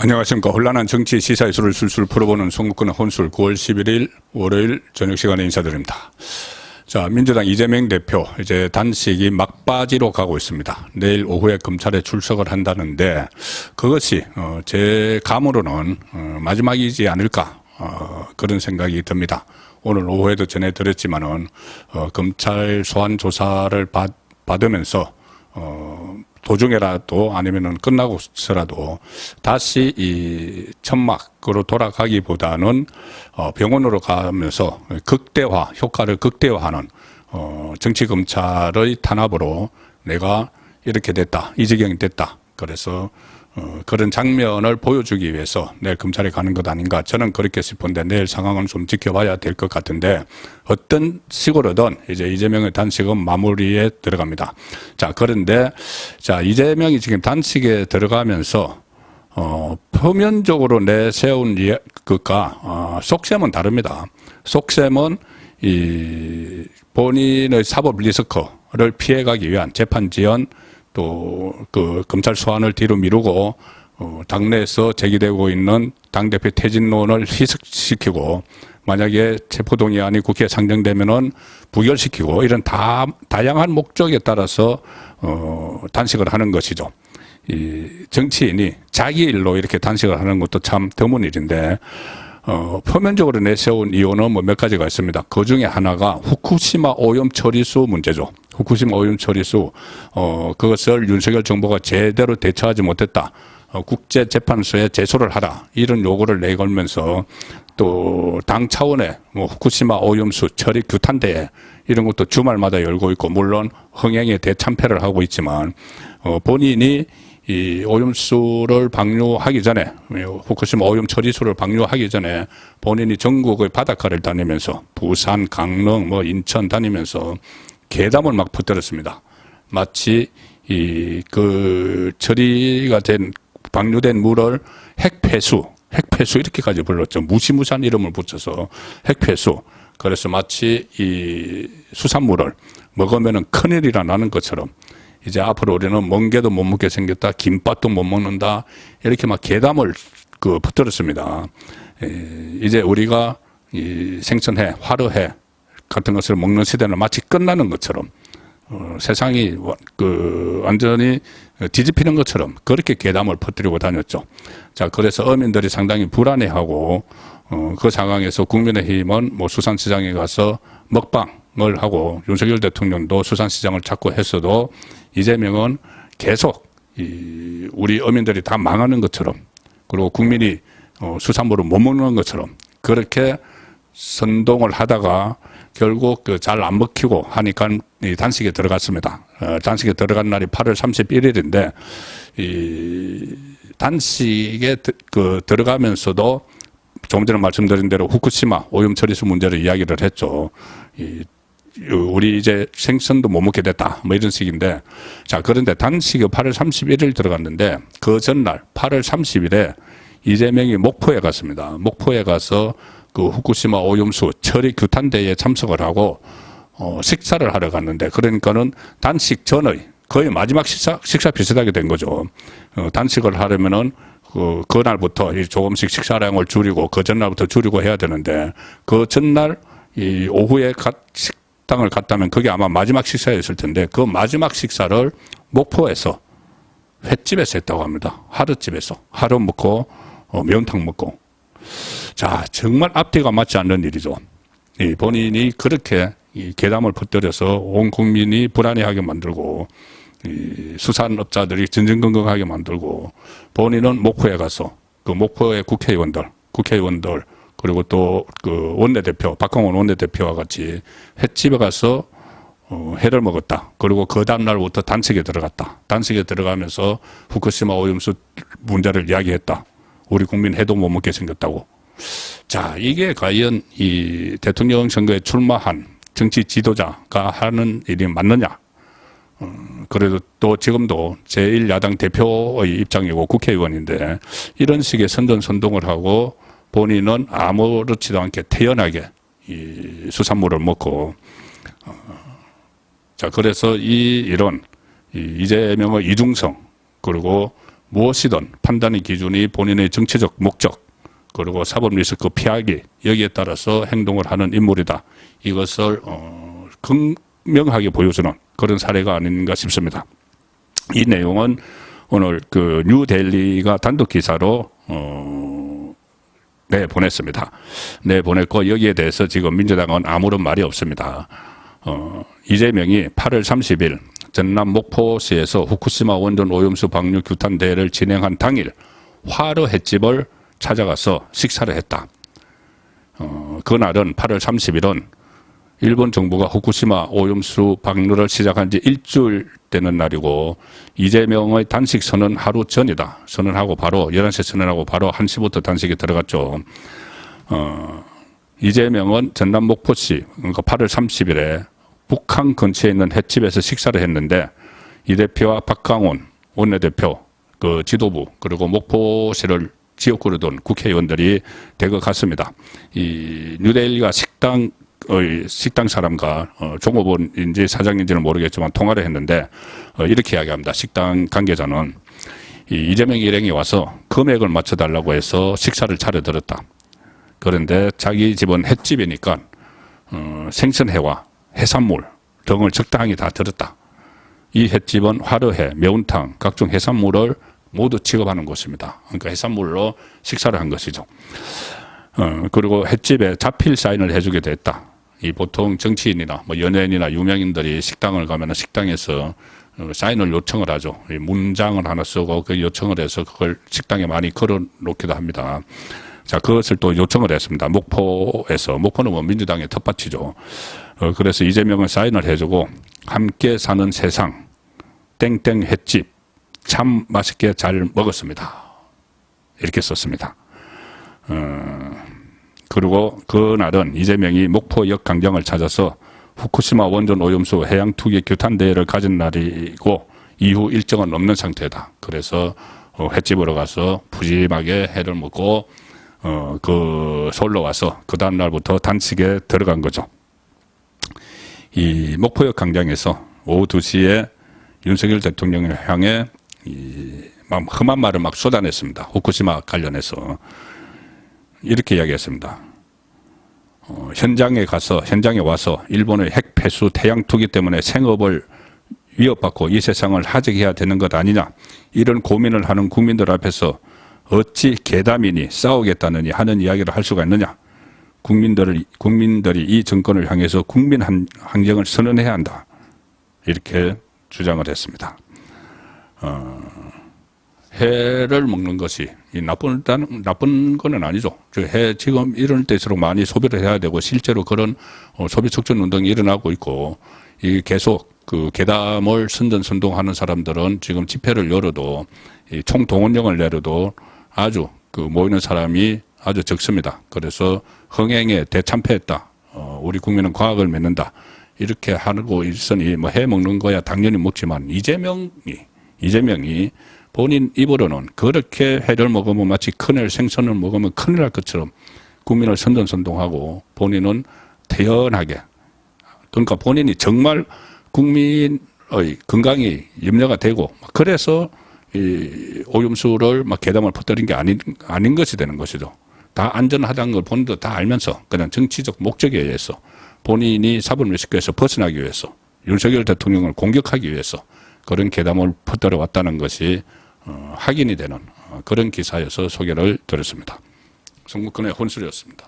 안녕하십니까. 혼란한 정치 시사의 술을 술술 풀어보는 송국근의 혼술 9월 11일 월요일 저녁 시간에 인사드립니다. 자, 민주당 이재명 대표 이제 단식이 막바지로 가고 있습니다. 내일 오후에 검찰에 출석을 한다는데 그것이 제 감으로는 마지막이지 않을까 그런 생각이 듭니다. 오늘 오후에도 전해드렸지만은 검찰 소환 조사를 받으면서 도중에라도 아니면은 끝나고서라도 다시 이 천막으로 돌아가기보다는 병원으로 가면서 극대화, 효과를 극대화하는 정치 검찰의 탄압으로 내가 이렇게 됐다, 이 지경이 됐다. 그래서 그런 장면을 보여주기 위해서 내일 검찰에 가는 것 아닌가 저는 그렇게 싶은데 내일 상황은 좀 지켜봐야 될 것 같은데 어떤 식으로든 이제 이재명의 단식은 마무리에 들어갑니다. 자, 그런데 자, 이재명이 지금 단식에 들어가면서 표면적으로 내세운 것과 속셈은 다릅니다. 속셈은 이 본인의 사법 리스크를 피해가기 위한 재판 지연 또 그 검찰 소환을 뒤로 미루고 당내에서 제기되고 있는 당대표 퇴진론을 희석시키고 만약에 체포동의안이 국회에 상정되면은 부결시키고 이런 다양한 목적에 따라서 단식을 하는 것이죠. 이 정치인이 자기 일로 이렇게 단식을 하는 것도 참 드문 일인데 표면적으로 내세운 이유는 뭐 몇 가지가 있습니다. 그 중에 하나가 후쿠시마 오염 처리수 문제죠. 후쿠시마 오염 처리수, 그것을 윤석열 정부가 제대로 대처하지 못했다. 국제재판소에 제소를 하라. 이런 요구를 내걸면서 또 당 차원의 뭐 후쿠시마 오염수 처리 규탄대회 이런 것도 주말마다 열고 있고 물론 흥행에 대참패를 하고 있지만 본인이 이 오염수를 방류하기 전에 후쿠시마 오염 처리수를 방류하기 전에 본인이 전국의 바닷가를 다니면서 부산, 강릉, 뭐 인천 다니면서 괴담을 막 퍼뜨렸습니다. 마치 그 처리가 된 방류된 물을 핵폐수 이렇게까지 불렀죠. 무시무시한 이름을 붙여서 핵폐수. 그래서 마치 이 수산물을 먹으면은 큰일이라 나는 것처럼 이제 앞으로 우리는 멍게도 못 먹게 생겼다, 김밥도 못 먹는다 이렇게 막 괴담을 퍼뜨렸습니다. 이제 우리가 이 생선회, 화로회 같은 것을 먹는 시대는 마치 끝나는 것처럼 세상이 완전히 뒤집히는 것처럼 그렇게 괴담을 퍼뜨리고 다녔죠. 자, 그래서 어민들이 상당히 불안해하고 그 상황에서 국민의힘은 뭐 수산시장에 가서 먹방을 하고 윤석열 대통령도 수산시장을 찾고 했어도 이재명은 계속 우리 어민들이 다 망하는 것처럼 그리고 국민이 수산물을 못 먹는 것처럼 그렇게 선동을 하다가 결국 잘 안 먹히고 하니까 이 단식에 들어갔습니다. 단식에 들어간 날이 8월 31일인데 이 단식에 들어가면서도 조금 전에 말씀드린 대로 후쿠시마 오염 처리수 문제를 이야기를 했죠. 우리 이제 생선도 못 먹게 됐다. 뭐 이런 식인데. 자, 그런데 단식이 8월 31일 들어갔는데 그 전날 8월 30일에 이재명이 목포에 갔습니다. 목포에 가서 그 후쿠시마 오염수 처리 규탄대회에 참석을 하고 식사를 하러 갔는데 그러니까는 단식 전의 거의 마지막 식사 비슷하게 된 거죠. 단식을 하려면은 그날부터 조금씩 식사량을 줄이고 그 전날부터 줄이고 해야 되는데 그 전날 이 오후에 식당을 갔다면 그게 아마 마지막 식사였을 텐데 그 마지막 식사를 목포에서 횟집에서 했다고 합니다. 하룻집에서 하루 먹고 매운탕 먹고. 자, 정말 앞뒤가 맞지 않는 일이죠. 본인이 그렇게 이 괴담을 퍼뜨려서 온 국민이 불안해하게 만들고 수산업자들이 전전긍긍하게 만들고 본인은 목포에 가서 그 목포의 국회의원들 그리고 또 그 원내대표 박홍원 원내대표와 같이 횟집에 가서 회를 먹었다. 그리고 그 다음날부터 단식에 들어갔다. 단식에 들어가면서 후쿠시마 오염수 문제를 이야기했다. 우리 국민 회도 못 먹게 생겼다고. 자, 이게 과연 이 대통령 선거에 출마한 정치 지도자가 하는 일이 맞느냐? 그래도 또 지금도 제1야당 대표의 입장이고 국회의원인데 이런 식의 선전선동을 하고 본인은 아무렇지도 않게 태연하게 이 수산물을 먹고 자, 그래서 이런 이재명의 이중성 그리고 무엇이든 판단의 기준이 본인의 정치적 목적 그리고 사법 리스크 피하기 여기에 따라서 행동을 하는 인물이다. 이것을 극명하게 보여주는 그런 사례가 아닌가 싶습니다. 이 내용은 오늘 그 뉴델리가 단독 기사로 내보냈습니다. 내보냈고 여기에 대해서 지금 민주당은 아무런 말이 없습니다. 이재명이 8월 30일 전남 목포시에서 후쿠시마 원전 오염수 방류 규탄 대회를 진행한 당일 화로 횟집을 찾아가서 식사를 했다. 그날은 8월 30일은 일본 정부가 후쿠시마 오염수 방류를 시작한 지 일주일 되는 날이고 이재명의 단식 선언 하루 전이다. 선언하고 바로 11시에 선언하고 바로 1시부터 단식에 들어갔죠. 이재명은 전남 목포시 그러니까 8월 30일에 북한 근처에 있는 횟집에서 식사를 했는데 이 대표와 박강원 원내대표 그 지도부 그리고 목포시를 지역구로 둔 국회의원들이 대거 갔습니다. 이 뉴델리가 식당 사람과 종업원인지 사장인지는 모르겠지만 통화를 했는데 이렇게 이야기합니다. 식당 관계자는 이재명 일행이 와서 금액을 맞춰달라고 해서 식사를 차려들었다. 그런데 자기 집은 횟집이니까 생선회와 해산물 등을 적당히 다 들었다. 이 횟집은 화로회, 매운탕, 각종 해산물을 모두 취급하는 곳입니다. 그러니까 해산물로 식사를 한 것이죠. 그리고 횟집에 자필 사인을 해주게 됐다. 이 보통 정치인이나 뭐 연예인이나 유명인들이 식당을 가면 식당에서 사인을 요청을 하죠. 문장을 하나 쓰고 그 요청을 해서 그걸 식당에 많이 걸어 놓기도 합니다. 자, 그것을 또 요청을 했습니다. 목포에서. 목포는 뭐 민주당의 텃밭이죠. 그래서 이재명은 사인을 해주고 함께 사는 세상 땡땡 횟집 참 맛있게 잘 먹었습니다. 이렇게 썼습니다. 그리고 그날은 이재명이 목포역 강정을 찾아서 후쿠시마 원전 오염수 해양 투기 규탄 대회를 가진 날이고 이후 일정은 없는 상태다. 그래서 횟집으로 가서 푸짐하게 회를 먹고 서울로 와서 그 다음 날부터 단식에 들어간 거죠. 이 목포역 광장에서 오후 2시에 윤석열 대통령을 향해 험한 말을 막 쏟아냈습니다. 후쿠시마 관련해서 이렇게 이야기했습니다. 현장에 와서 일본의 핵 폐수 태양 투기 때문에 생업을 위협받고 이 세상을 하직해야 되는 것 아니냐, 이런 고민을 하는 국민들 앞에서 어찌 계담이니 싸우겠다느니 하는 이야기를 할 수가 있느냐. 국민들이 이 정권을 향해서 국민 항쟁을 선언해야 한다. 이렇게 주장을 했습니다. 해를 먹는 것이 나쁜 거는 아니죠. 해 지금 이런 때일수록 많이 소비를 해야 되고 실제로 그런 소비 촉진 운동이 일어나고 있고 이 계속 그 계담을 선전선동하는 사람들은 지금 집회를 열어도 총동원령을 내려도 아주 그 모이는 사람이 아주 적습니다. 그래서 흥행에 대참패했다. 우리 국민은 과학을 맺는다. 이렇게 하고 있으니 뭐 해 먹는 거야 당연히 먹지만 이재명이 본인 입으로는 그렇게 회를 먹으면 마치 큰일 생선을 먹으면 큰일 날 것처럼 국민을 선전선동하고 본인은 태연하게, 그러니까 본인이 정말 국민의 건강이 염려가 되고 그래서 이 오염수를 막 계담을 퍼뜨린 게 아닌 것이 되는 것이죠. 다 안전하다는 걸 본인도 다 알면서 그냥 정치적 목적에 의해서 본인이 사법 리스크에서 벗어나기 위해서 윤석열 대통령을 공격하기 위해서 그런 계담을 퍼뜨려 왔다는 것이 확인이 되는 그런 기사여서 소개를 드렸습니다. 송국근의 혼술이었습니다.